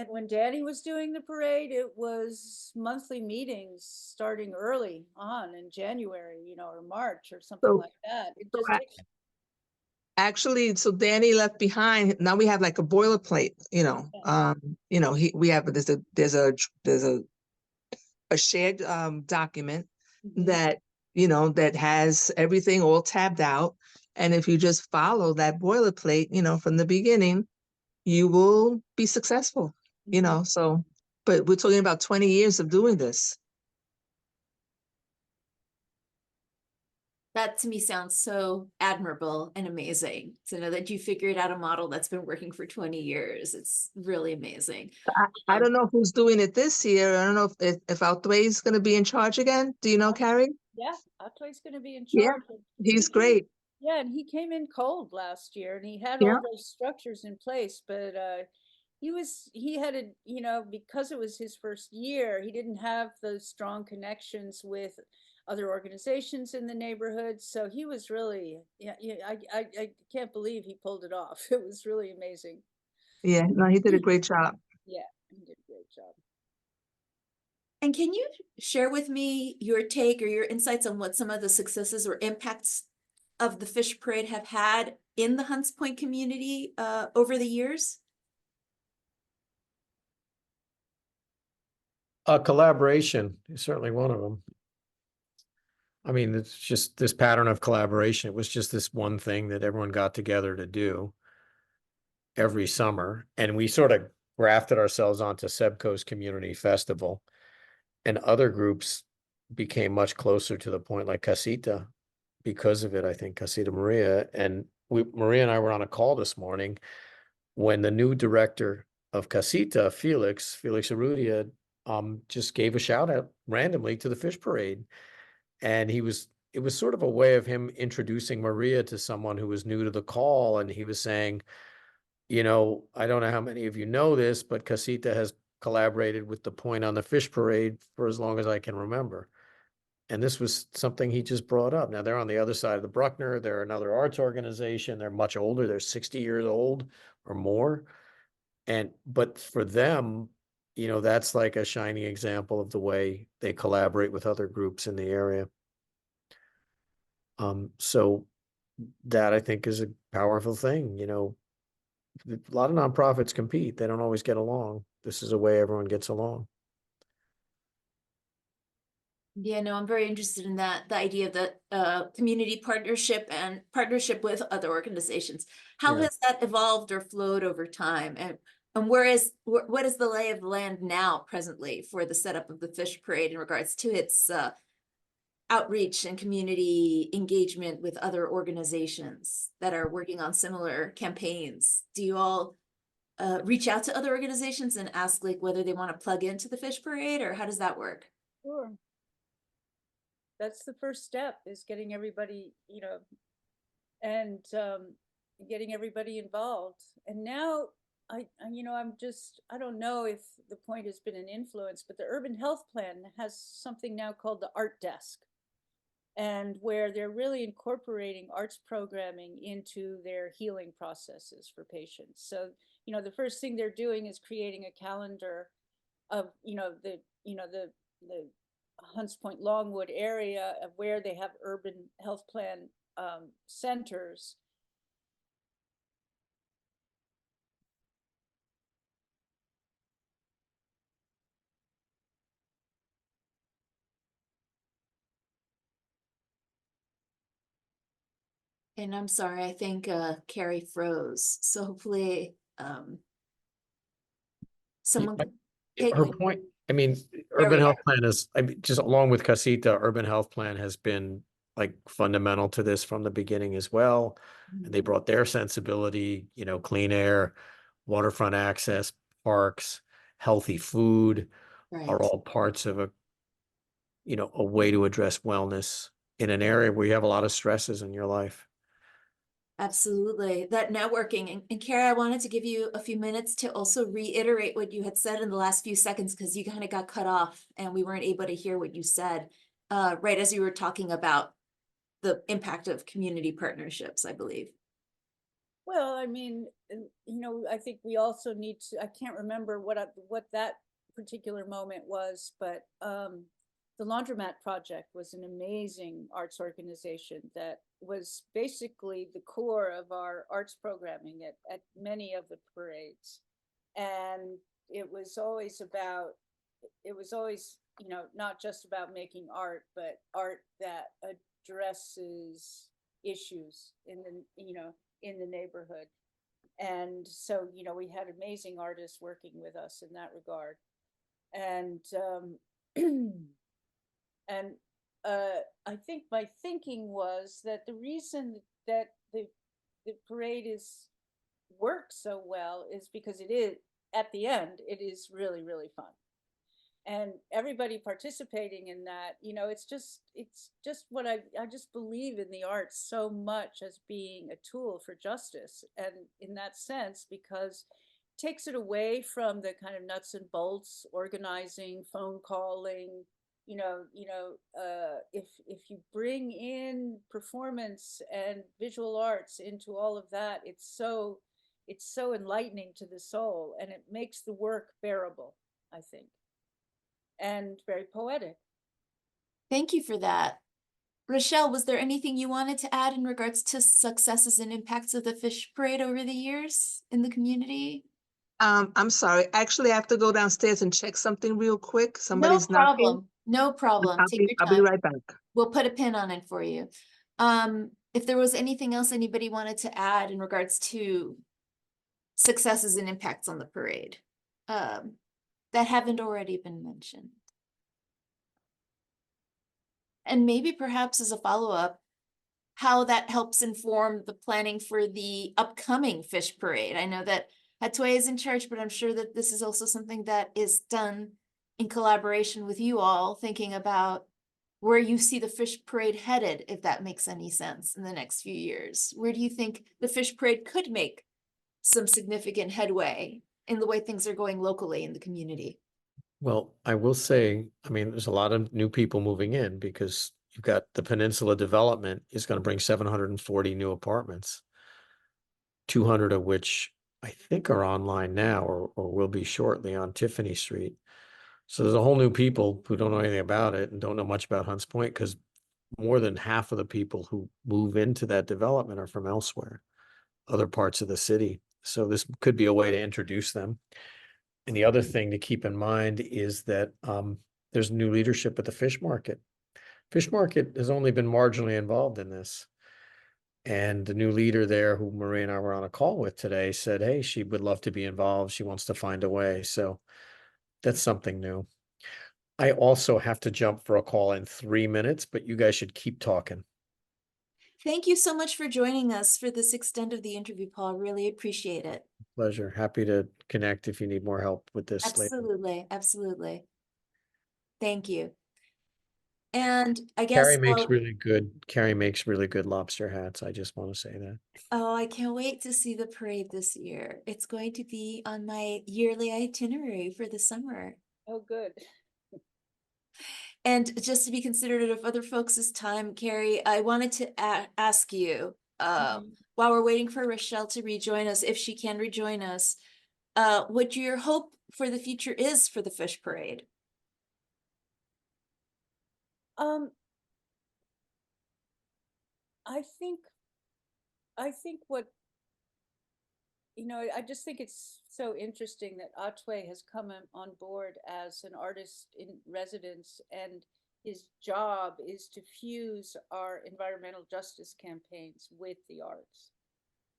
when Danny was doing the parade, it was monthly meetings starting early on in January, or March or something So, like that. It so just takes. actually, so Danny left behind. Now we have like a boilerplate, we have, there's a shared document Mhm. that has everything all tabbed out. And if you just follow that boilerplate, from the beginning, you will be successful, Mhm. so, but we're talking about 20 years of doing this. That to me sounds so admirable and amazing to know that you figured out a model that's been working for 20 years. It's really amazing. I don't know who's doing it this year. I don't know if Althway is going to be in charge again. Do you know, Carrie? Yeah, Atway's going to be in Yeah, charge. And he's he came, great. yeah, and he came in cold last year, and he had Yeah, all those structures in place, but he had a because it was his first year, he didn't have those strong connections with other organizations in the neighborhood. So he was really, yeah, yeah, I can't believe he pulled it off. It was really amazing. yeah. No, he did a great job. Yeah, he did a great job. And can you share with me your take or your insights on what some of the successes or impacts of the Fish Parade have had in the Hunts Point community over the years? Collaboration is certainly one of them. I mean, it's just this pattern of collaboration. It was just this one thing that everyone got together to do every summer. And we sort of grafted ourselves onto Sebco's Community Festival. And other groups became much closer to the point, like Casita, because of it, I think, Casita Maria. And Maria and I were on a call this morning when the new director of Casita, Felix Arrudia, just gave a shout out randomly to the Fish Parade. And it was sort of a way of him introducing Maria to someone who was new to the call. And he was saying, I don't know how many of you know this, but Casita has collaborated with the Point on the Fish Parade for as long as I can remember. And this was something he just brought up. Now they're on the other side of the Bruckner. They're another arts organization. They're much older. They're 60 years old or more. But for them, that's like a shining example of the way they collaborate with other groups in the area. So that I think is a powerful thing. A lot of nonprofits compete. They don't always get along. This is a way everyone gets along. Yeah, no, I'm very interested in that, the idea of the community partnership and partnership with other organizations. How Yeah. has that evolved or flowed over time? And what is the lay of the land now presently for the setup of the Fish Parade in regards to its outreach and community engagement with other organizations that are working on similar campaigns? Do you all reach out to other organizations and ask like whether they want to plug into the Fish Parade, or how does that work? Sure. That's the first step, is getting everybody, and getting everybody involved. And now I don't know if the point has been an influence, but the urban health plan has something now called the art desk, and where they're really incorporating arts programming into their healing processes for patients. So, the first thing they're doing is creating a calendar of, the Hunts Point Longwood area of where they have urban health plan centers. And I'm sorry, I think Carey froze. So hopefully someone I- could take Her my point, I mean, There urban we health are. plan is, I mean, just along with Casita, urban health plan has been like fundamental to this from the beginning as well. And they brought their sensibility, clean air, waterfront access, parks, healthy food Right. are all parts of a way to address wellness in an area where you have a lot of stresses in your life. Absolutely. That networking. And Carey, I wanted to give you a few minutes to also reiterate what you had said in the last few seconds, because you kind of got cut off and we weren't able to hear what you said right as you were talking about the impact of community partnerships, I believe. Well, I mean, I think we also need to, I can't remember what that particular moment was, but the Laundromat Project was an amazing arts organization that was basically the core of our arts programming at many of the parades. And it was always, not just about making art, but art that addresses issues in the neighborhood. And so, we had amazing artists working with us in that regard. And and I think my thinking was that the reason that the parade works so well is because it is, at the end, it is really, really fun. And everybody participating in that, it's just what I just believe in the arts so much as being a tool for justice. And in that sense, because it takes it away from the kind of nuts and bolts organizing, phone calling, if you bring in performance and visual arts into all of that, it's so enlightening to the soul, and it makes the work bearable, I think, and very poetic. Thank you for that. Rachelle, was there anything you wanted to add in regards to successes and impacts of the fish parade over the years in the community? I'm sorry. Actually, I have to go downstairs and check something real quick. No Somebody's knocking. problem. No problem. Take your I'll be time. right back. We'll put a pin on it for you. If there was anything else anybody wanted to add in regards to successes and impacts on the parade, that haven't already been mentioned. And maybe perhaps as a follow-up, how that helps inform the planning for the upcoming fish parade. I know that Hatoy is in charge, but I'm sure that this is also something that is done in collaboration with you all, thinking about where you see the fish parade headed, if that makes any sense in the next few years. Where do you think the fish parade could make some significant headway in the way things are going locally in the community? Well, I will say, I mean, there's a lot of new people moving in because you've got the Peninsula development is going to bring 740 new apartments, 200 of which I think are online now or will be shortly on Tiffany Street. So there's a whole new people who don't know anything about it and don't know much about Hunts Point, because more than half of the people who move into that development are from elsewhere, other parts of the city. So this could be a way to introduce them. And the other thing to keep in mind is that there's new leadership at the fish market. Fish market has only been marginally involved in this. And the new leader there, who Maria and I were on a call with today, said, hey, she would love to be involved. She wants to find a way. So that's something new. I also have to jump for a call in 3 minutes, but you guys should keep talking. Thank you so much for joining us for this extent of the interview, Paul. Really appreciate it. Pleasure. Happy to connect if you need more help with this later. Absolutely, absolutely. Thank you. And I Carrie guess, makes really good lobster hats. I just want to say that. oh, I can't wait to see the parade this year. It's going to be on my yearly itinerary for the summer. Oh, good. And just to be considerate of other folks' time, Carrie, I wanted to ask you, Mhm. while we're waiting for Rachelle to rejoin us, if she can rejoin us, what your hope for the future is for the fish parade. Um, I think what, I just think it's so interesting that Atway has come on board as an artist in residence, and his job is to fuse our environmental justice campaigns with the arts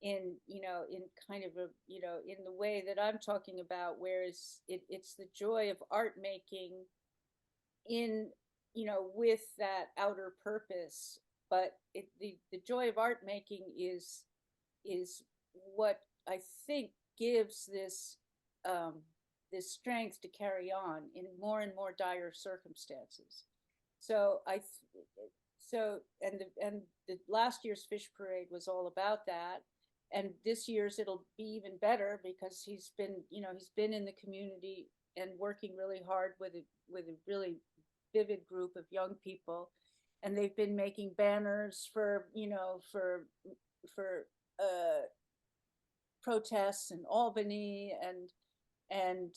in, in kind of a, in the way that I'm talking about, whereas it's the joy of art making in, with that outer purpose. But the joy of art making is what I think gives this strength to carry on in more and more dire circumstances. So the last year's fish parade was all about that, and this year's it'll be even better because he's been in the community and working really hard with a really vivid group of young people, and they've been making banners for protests in Albany, and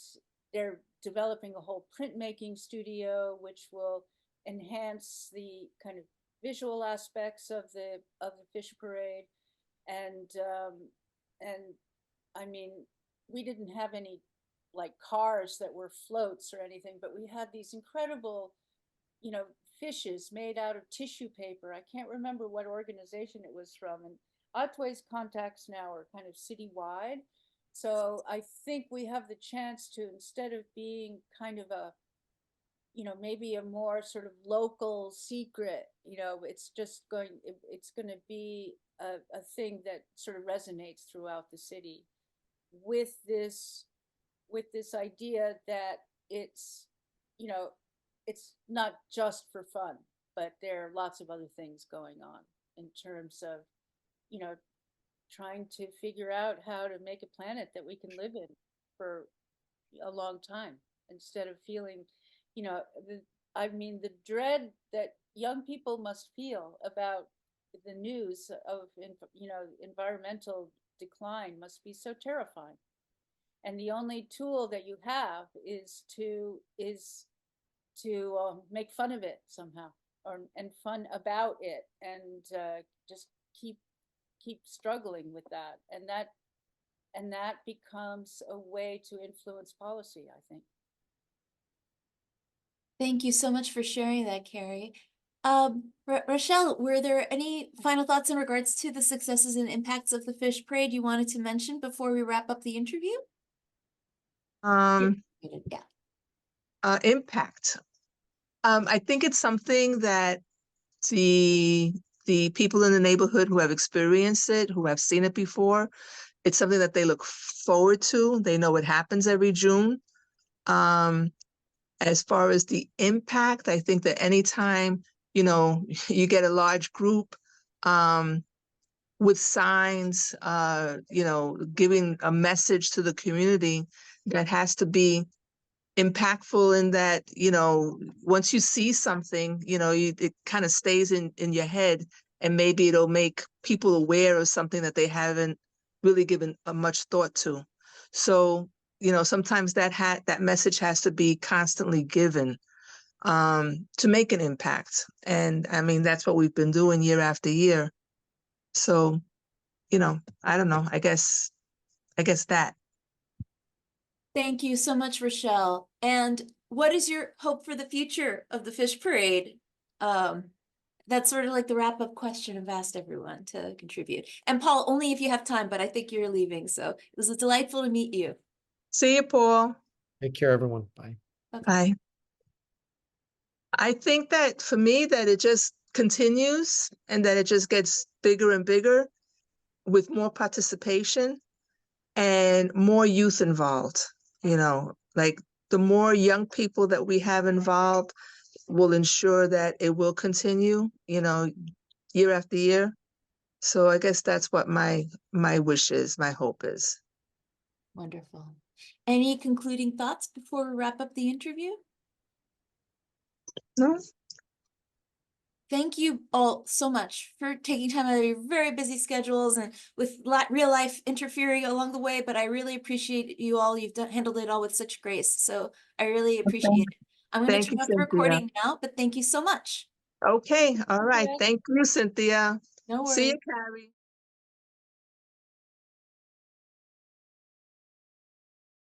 they're developing a whole printmaking studio which will enhance the kind of visual aspects of the fish parade. And I mean, we didn't have any like cars that were floats or anything, but we had these incredible, fishes made out of tissue paper. I can't remember what organization it was from. And Otway's contacts now are kind of citywide. So I think we have the chance to, instead of being kind of a, maybe a more sort of local secret, it's going to be a thing that sort of resonates throughout the city with this idea that it's, it's not just for fun, but there are lots of other things going on in terms of, trying to figure out how to make a planet that we can live in for a long time, instead of feeling, the dread that young people must feel about the news of, environmental decline must be so terrifying. And the only tool that you have is to make fun of it somehow, and fun about it, and just keep struggling with that, and that becomes a way to influence policy, I think. Thank you so much for sharing that, Carrie. Rachelle, were there any final thoughts in regards to the successes and impacts of the fish parade you wanted to mention before we wrap up the interview? Yeah. Impact. I think it's something that the people in the neighborhood who have experienced it, who have seen it before, it's something that they look forward to. They know it happens every June. As far as the impact, I think that anytime, you get a large group with signs, giving a message to the community, that has to be impactful in that, once you see something, it kind of stays in your head, and maybe it'll make people aware of something that they haven't really given much thought to. So, sometimes that message has to be constantly given to make an impact. And I mean, that's what we've been doing year after year. So, I don't know, I guess that. Thank you so much, Rachelle. And what is your hope for the future of the fish parade? That's sort of like the wrap-up question I've asked everyone to contribute. And Paul, only if you have time, but I think you're leaving. So it was delightful to meet you. See you, Paul. Take care, everyone. Bye. Okay. Bye. I think that for me, that it just continues, and that it just gets bigger and bigger with more participation and more youth involved. Like the more young people that we have involved, will ensure that it will continue, year after year. So I guess that's what my wish is, my hope is. Wonderful. Any concluding thoughts before we wrap up the interview? No? Thank you all so much for taking time out of your very busy schedules and with real life interfering along the way, but I really appreciate you all. You've handled it all with such grace. So I really appreciate it. I'm going Thank to you, turn off the Cynthia. recording now, but thank you so much. Okay, all right. Cynthia. Thank you, Cynthia. No See you, worries. Carrie.